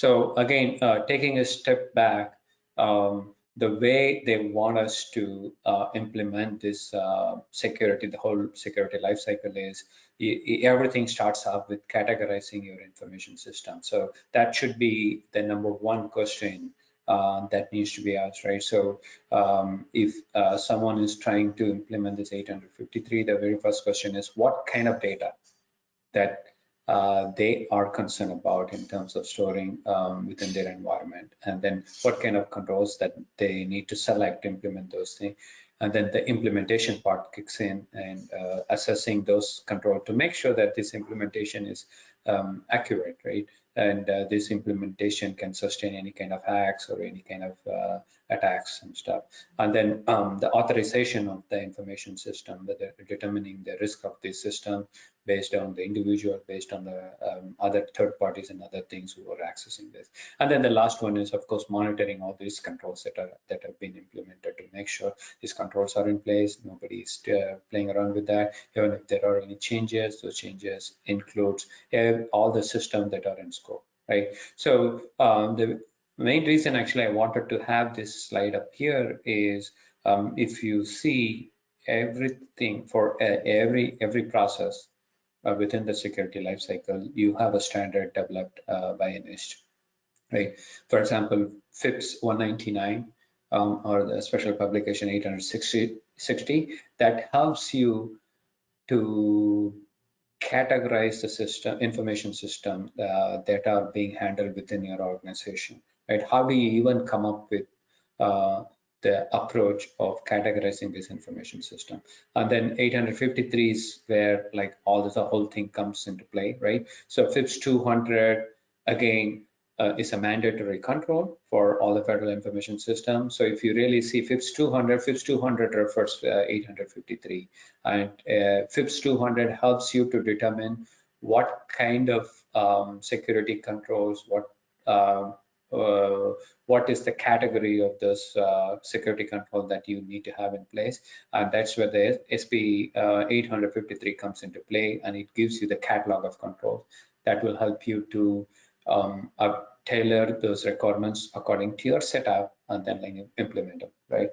So again, taking a step back, the way they want us to implement this security, the whole security lifecycle is everything starts off with categorizing your information system. So that should be the number one question that needs to be asked, right? So if someone is trying to implement this 853, the very first question is what kind of data that they are concerned about in terms of storing within their environment, and then what kind of controls that they need to select to implement those things. And then the implementation part kicks in, and assessing those controls to make sure that this implementation is accurate, right? And this implementation can sustain any kind of hacks or any kind of attacks and stuff. And then the authorization of the information system, whether determining the risk of the system based on the individual, based on the other third parties and other things who are accessing this. And then the last one is, of course, monitoring all these controls that have been implemented to make sure these controls are in place. Nobody is playing around with that. Even if there are any changes, those changes includes all the systems that are in scope, right? So the main reason actually I wanted to have this slide up here is if you see everything for every process within the security lifecycle, you have a standard developed by NIST, right? For example, FIPS 199 or the special publication 860 that helps you to categorize the system, information system that are being handled within your organization, right? How do you even come up with the approach of categorizing this information system? And then 853 is where like all this, the whole thing comes into play, right? So FIPS 200 again is a mandatory control for all the federal information systems. So if you really see FIPS 200 refers to 853, and FIPS 200 helps you to determine what kind of security controls, what is the category of this security control that you need to have in place. And that's where the SP 853 comes into play, and it gives you the catalog of controls that will help you to tailor those requirements according to your setup and then implement them, right?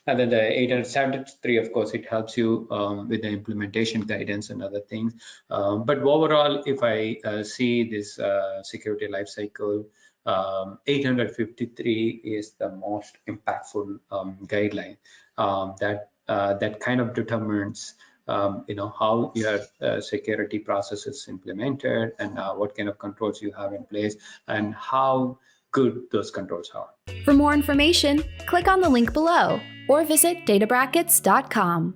And then the 873, of course, it helps you with the implementation guidance and other things. But overall, if I see this security lifecycle, 853 is the most impactful guideline that kind of determines how your security process is implemented, and what kind of controls you have in place, and how good those controls are. For more information, click on the link below or visit databrackets.com.